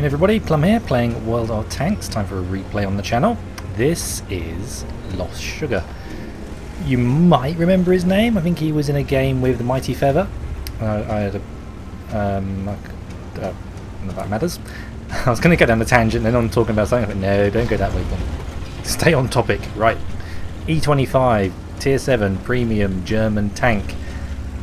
everybody, Plum here, playing World of Tanks. Time for a replay on the channel. This is Lostsuger. You might remember his name. I think he was in a game with the Mighty Feather. None of that matters. I was going to go down the tangent and then on talking about something, but no, don't go that way. Stay on topic. Right. E-25, Tier 7, Premium, German tank.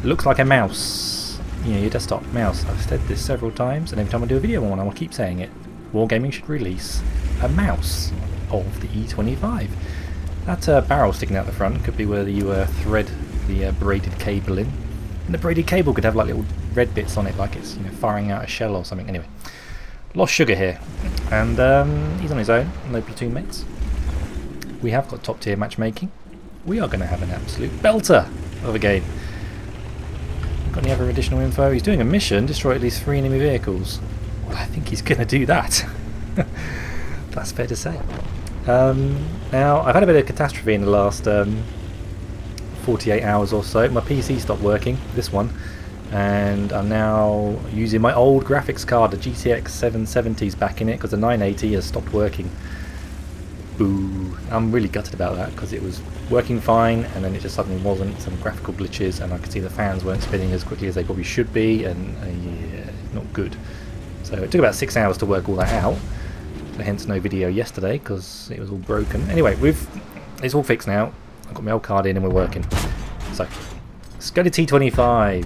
Looks like a mouse. You know, your desktop mouse. I've said this several times, and every time I do a video on one, I will keep saying it. Wargaming should release a mouse of the E-25. That barrel sticking out the front could be where you thread the braided cable in. And the braided cable could have like little red bits on it, like it's, you know, firing out a shell or something. Anyway, Lostsuger here, and he's on his own, no platoon mates. We have got top tier matchmaking. We are going to have an absolute belter of a game. Got any other additional info? He's doing a mission, destroy at least 3 enemy vehicles. Well, I think he's going to do that. That's fair to say. Now, I've had a bit of catastrophe in the last 48 hours or so. My PC stopped working, this one, and I'm now using my old graphics card, the GTX 770's back in it, because the 980 has stopped working. Boo. I'm really gutted about that, because it was working fine and then it just suddenly wasn't, some graphical glitches, and I could see the fans weren't spinning as quickly as they probably should be, and yeah, not good. So it took about 6 hours to work all that out, so hence no video yesterday because it was all broken. Anyway, it's all fixed now. I've got my old card in and we're working. So let's go to T25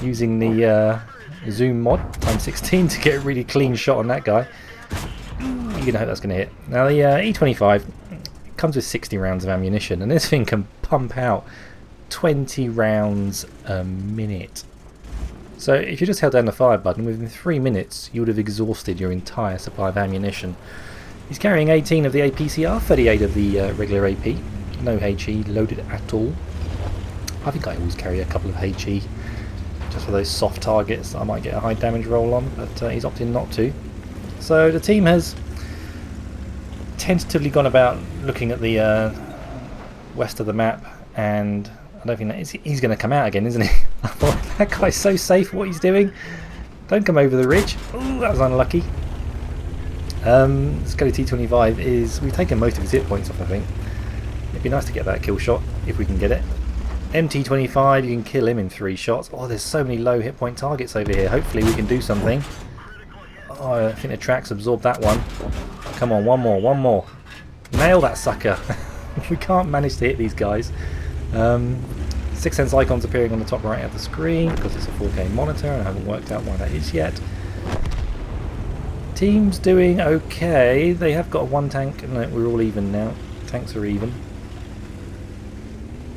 using the zoom mod times 16 to get a really clean shot on that guy. You're going to hope that's going to hit. Now the E-25 comes with 60 rounds of ammunition, and this thing can pump out 20 rounds a minute. So if you just held down the fire button, within 3 minutes you would have exhausted your entire supply of ammunition. He's carrying 18 of the APCR, 38 of the regular AP. No HE loaded at all. I think I always carry a couple of HE just for those soft targets that I might get a high damage roll on, but he's opted not to. So the team has tentatively gone about looking at the west of the map, and I don't think that he's going to come out again, isn't he? I thought that guy's so safe what he's doing. Don't come over the ridge. Ooh, that was unlucky. Scully T25 we've taken most of his hit points off, I think. It'd be nice to get that kill shot if we can get it. MT25, you can kill him in 3 shots. Oh, there's so many low hit point targets over here. Hopefully we can do something. Oh, I think the tracks absorbed that one. Come on, one more. Nail that sucker. We can't manage to hit these guys. 6 sense icons appearing on the top right of the screen because it's a 4K monitor and I haven't worked out why that is yet. Team's doing okay. They have got 1 tank. No, we're all even now. Tanks are even.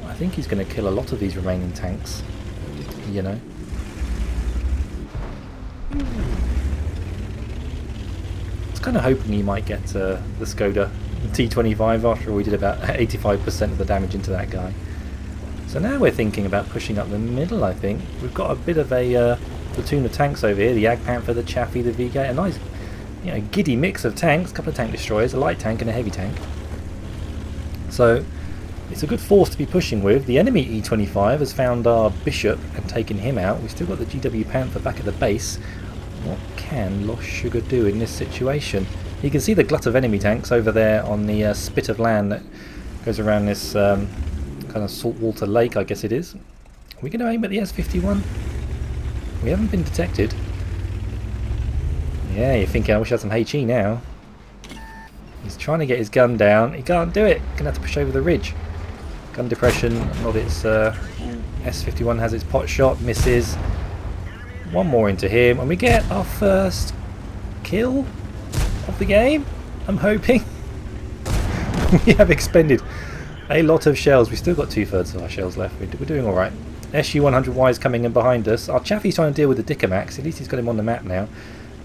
I think he's going to kill a lot of these remaining tanks, you know. Kind of hoping he might get the Skoda T25 after all. We did about 85% of the damage into that guy. So now we're thinking about pushing up the middle, I think. We've got a bit of a platoon of tanks over here, the Jagdpanther, the Chaffee, the V-Gate, a nice, you know, giddy mix of tanks, a couple of tank destroyers, a light tank and a heavy tank. So it's a good force to be pushing with. The enemy E-25 has found our Bishop and taken him out. We've still got the GW Panther back at the base. What can Lostsuger do in this situation? You can see the glut of enemy tanks over there on the spit of land that goes around this kind of saltwater lake, I guess it is. Are we going to aim at the S-51? We haven't been detected. Yeah, you're thinking I wish I had some HE now. He's trying to get his gun down. He can't do it. Going to have to push over the ridge. Gun depression, not its S-51 has its pot shot, misses. 1 more into him, and we get our first kill of the game, I'm hoping. We have expended a lot of shells. We've still got 2/3 of our shells left. We're doing alright. SU-100Y is coming in behind us. Our Chaffee's trying to deal with the Dickermax. At least he's got him on the map now.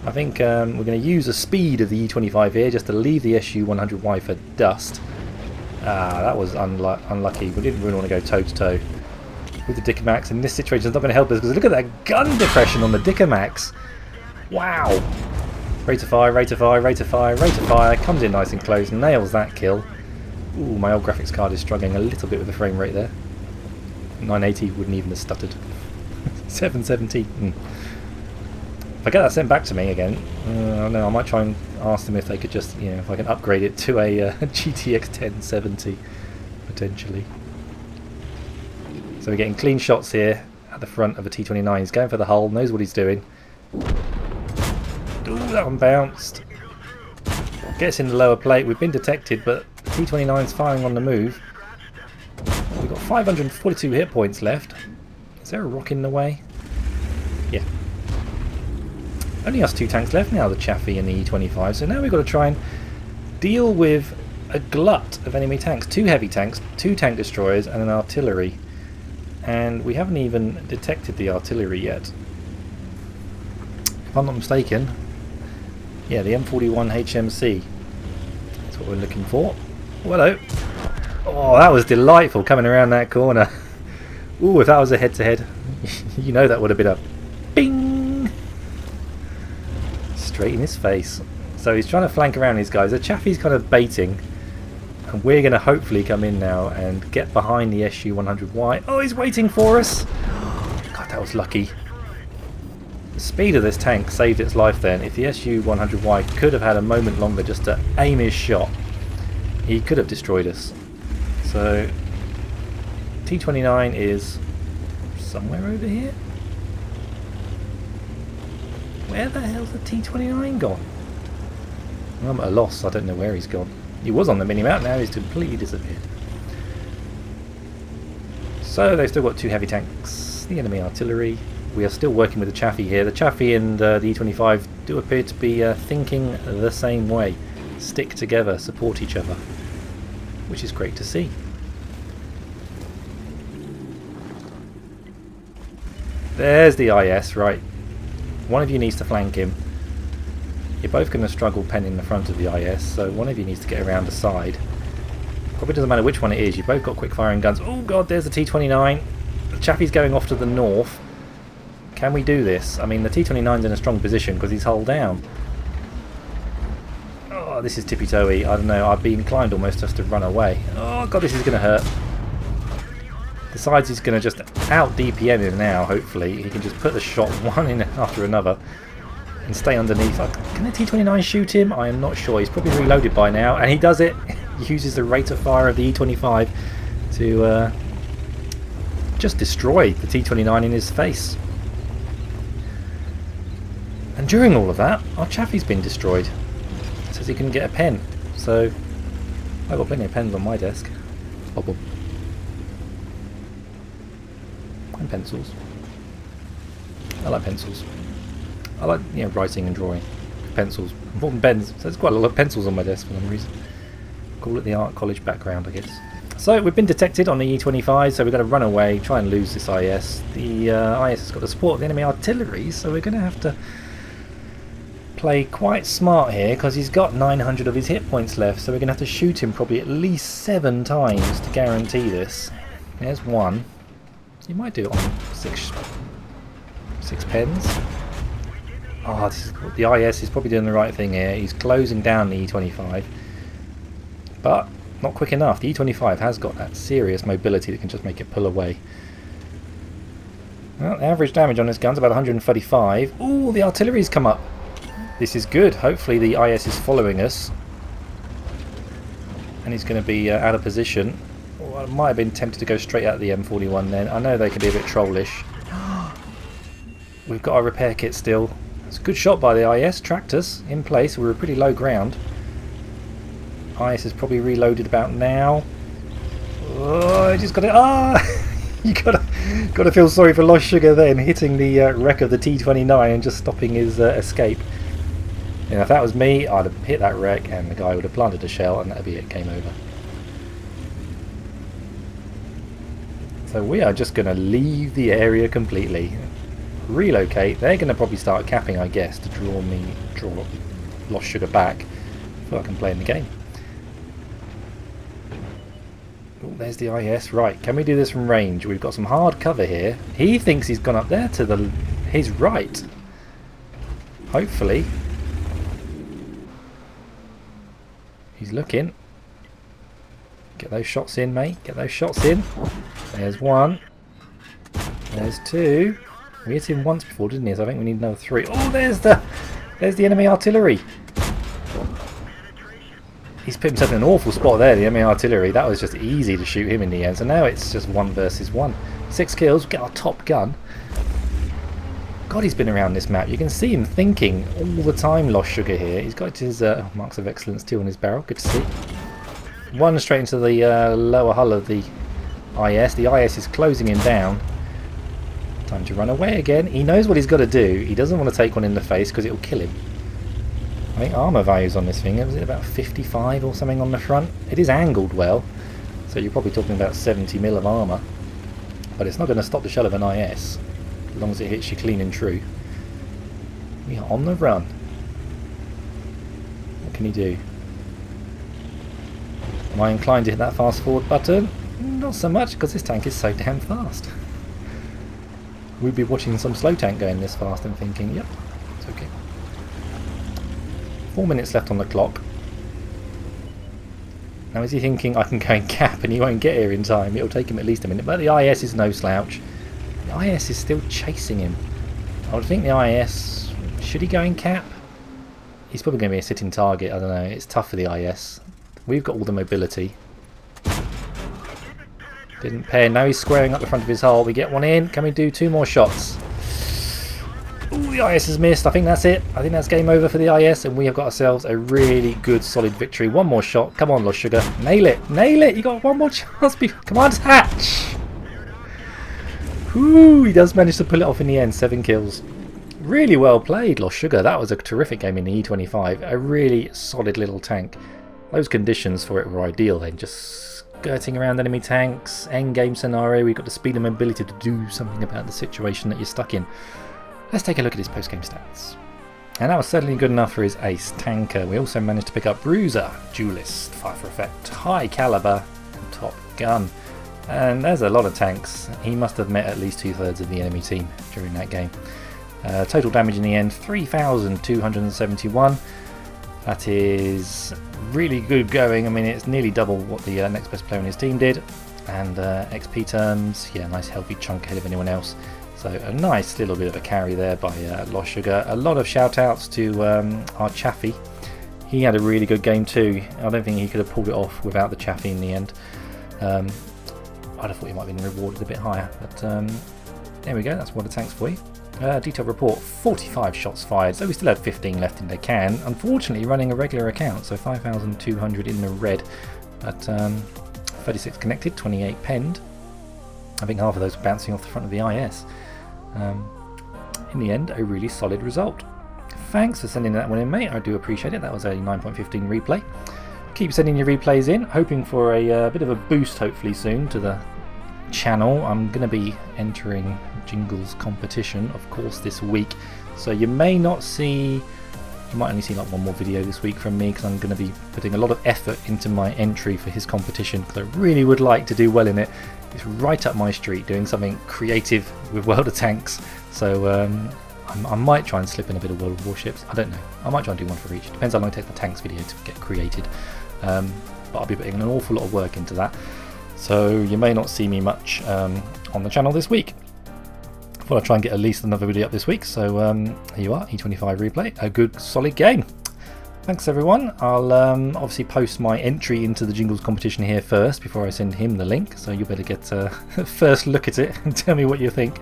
I think we're going to use the speed of the E-25 here just to leave the SU-100Y for dust. Ah, that was unlucky. We didn't really want to go toe-to-toe with the Dickermax, and this situation is not going to help us because look at that gun depression on the Dickermax. Wow. Rate of fire, rate of fire, rate of fire, rate of fire. Comes in nice and close, nails that kill. Ooh, my old graphics card is struggling a little bit with the frame rate there. 980 wouldn't even have stuttered. 770. If I get that sent back to me again, I don't know, I might try and ask them if they could just, you know, if I can upgrade it to a GTX 1070, potentially. So we're getting clean shots here at the front of a T29. He's going for the hull, knows what he's doing. Ooh, that one bounced. Gets in the lower plate. We've been detected, but the T29's firing on the move. We've got 542 hit points left. Is there a rock in the way? Yeah. Only us 2 tanks left now, the Chaffee and the E-25. So now we've got to try and deal with a glut of enemy tanks. 2 heavy tanks, 2 tank destroyers, and an artillery. And we haven't even detected the artillery yet. If I'm not mistaken, yeah, the M41 HMC. That's what we're looking for. Oh, hello. Oh, that was delightful coming around that corner. Ooh, if that was a head-to-head, you know that would have been a bing! Straight in his face. So he's trying to flank around these guys. The Chaffee's kind of baiting. And we're going to hopefully come in now and get behind the SU-100Y. Oh, he's waiting for us! God, that was lucky. The speed of this tank saved its life then. If the SU-100Y could have had a moment longer just to aim his shot, he could have destroyed us. So, T-29 is somewhere over here? Where the hell's the T-29 gone? I'm at a loss, I don't know where he's gone. He was on the mini-map, now he's completely disappeared. So they've still got 2 heavy tanks, the enemy artillery. We are still working with the Chaffee here. The Chaffee and the E-25 do appear to be thinking the same way. Stick together, support each other, which is great to see. There's the IS, right. One of you needs to flank him. You're both going to struggle penning the front of the IS, so one of you needs to get around the side. Probably doesn't matter which one it is, you've both got quick firing guns. Oh god, there's the T-29. The Chaffee's going off to the north. Can we do this? I mean, the T-29's in a strong position because he's hull down. Oh, this is tippy-toey. I don't know, I'd be inclined almost just to run away. Oh god, this is going to hurt. Decides he's going to just out DPM him now, hopefully. He can just put the shot one in after another and stay underneath. Can the T-29 shoot him? I am not sure. He's probably reloaded by now, and he does it. He uses the rate of fire of the E-25 to just destroy the T-29 in his face. And during all of that, our Chaffee's been destroyed. It says he couldn't get a pen. So I've got plenty of pens on my desk. Bobble. And pencils. I like pencils. I like, you know, writing and drawing. Pencils. More than pens. So there's quite a lot of pencils on my desk for some reason. Call it the art college background, I guess. So we've been detected on the E-25, so we've got to run away, try and lose this IS. The IS has got the support of the enemy artillery, so we're going to have to play quite smart here, because he's got 900 of his hit points left, so we're going to have to shoot him probably at least 7 times to guarantee this. There's one. You might do it on 6 pens. Oh, the IS is probably doing the right thing here. He's closing down the E-25, but not quick enough. The E-25 has got that serious mobility that can just make it pull away. Well, the average damage on this gun's about 135. Ooh, the artillery's come up. This is good. Hopefully the IS is following us, and he's going to be out of position. Oh, I might have been tempted to go straight at the M41 then. I know they can be a bit trollish. We've got our repair kit still. It's a good shot by the IS. Tracked us in place. We were pretty low ground. IS is probably reloaded about now. Oh, I just got to... you got to feel sorry for Lostsuger then, hitting the wreck of the T-29 and just stopping his escape. And if that was me, I'd have hit that wreck and the guy would have planted a shell and that'd be it, game over. So we are just going to leave the area completely. Relocate. They're going to probably start capping, I guess, to draw Lostsuger back so I can play in the game. Oh, there's the IS. Right, can we do this from range? We've got some hard cover here. He thinks he's gone up there to his right. Hopefully. He's looking. Get those shots in, mate. Get those shots in. There's one. There's two. We hit him once before, didn't he? So I think we need another 3. Oh, there's the enemy artillery. He's put himself in an awful spot there, the enemy artillery. That was just easy to shoot him in the end. So now it's just 1 versus 1. 6 kills, we get our top gun. God, he's been around this map. You can see him thinking all the time, Lostsuger here. He's got his marks of excellence too on his barrel. Good to see. 1 straight into the lower hull of the IS. The IS is closing him down. Time to run away again. He knows what he's got to do. He doesn't want to take one in the face because it will kill him. I think armour values on this thing, was it about 55 or something on the front? It is angled well, so you're probably talking about 70 mil of armour. But it's not going to stop the shell of an IS, as long as it hits you clean and true. We are on the run. What can he do? Am I inclined to hit that fast forward button? Not so much, because this tank is so damn fast. We'd be watching some slow tank going this fast and thinking, yep, it's okay. 4 minutes left on the clock. Now is he thinking I can go and cap and he won't get here in time? It'll take him at least a minute. But the IS is no slouch. The IS is still chasing him. I would think the IS... Should he go and cap? He's probably going to be a sitting target. I don't know. It's tough for the IS. We've got all the mobility. Didn't pair. Now he's squaring up the front of his hull. We get one in. Can we do 2 more shots? Ooh, the IS has missed. I think that's it. I think that's game over for the IS, and we have got ourselves a really good, solid victory. 1 more shot. Come on, Lostsuger. Nail it. Nail it. You got 1 more chance. Come on, hatch. Ooh, he does manage to pull it off in the end. 7 kills. Really well played, Lostsuger. That was a terrific game in the E-25. A really solid little tank. Those conditions for it were ideal then. Just skirting around enemy tanks. End game scenario. We've got the speed and mobility to do something about the situation that you're stuck in. Let's take a look at his post-game stats. And that was certainly good enough for his ace tanker. We also managed to pick up Bruiser, Duelist, Fire for Effect, High Caliber, and Top Gun. And there's a lot of tanks. He must have met at least 2/3 of the enemy team during that game. Total damage in the end, 3,271. That is really good going. I mean, it's nearly double what the next best player in his team did. And XP terms, yeah, nice healthy chunk ahead of anyone else. So a nice little bit of a carry there by Lostsuger. A lot of shout outs to our Chaffee. He had a really good game too. I don't think he could have pulled it off without the Chaffee in the end. I'd have thought he might have been rewarded a bit higher. But there we go, that's one of the tanks for you. Detailed report, 45 shots fired. So we still had 15 left in the can. Unfortunately running a regular account, so 5,200 in the red. But 36 connected, 28 penned. I think half of those were bouncing off the front of the IS. In the end, a really solid result. Thanks for sending that one in, mate. I do appreciate it. That was a 9.15 replay. Keep sending your replays in, hoping for a bit of a boost hopefully soon to the channel. I'm going to be entering Jingles competition, of course, this week. So you may not see, you might only see like 1 more video this week from me, because I'm going to be putting a lot of effort into my entry for his competition, because I really would like to do well in it. It's right up my street, doing something creative with World of Tanks. So I might try and slip in a bit of World of Warships. I don't know. I might try and do one for each. Depends how long it takes the tanks video to get created. But I'll be putting an awful lot of work into that. So you may not see me much on the channel this week. I thought I'd try and get at least another video up this week. So here you are, E-25 replay. A good, solid game. Thanks everyone. I'll obviously post my entry into the Jingles competition here first before I send him the link, so you better get a first look at it and tell me what you think,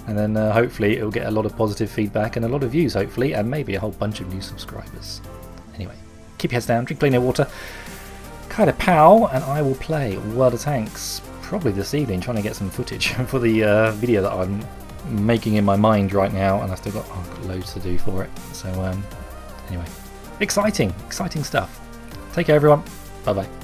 and then hopefully it'll get a lot of positive feedback and a lot of views hopefully, and maybe a whole bunch of new subscribers. Anyway, keep your heads down, drink plenty of water, kind of pow, and I will play World of Tanks probably this evening, trying to get some footage for the video that I'm making in my mind right now, and I've still got loads to do for it. So anyway. Exciting stuff. Take care everyone. Bye bye.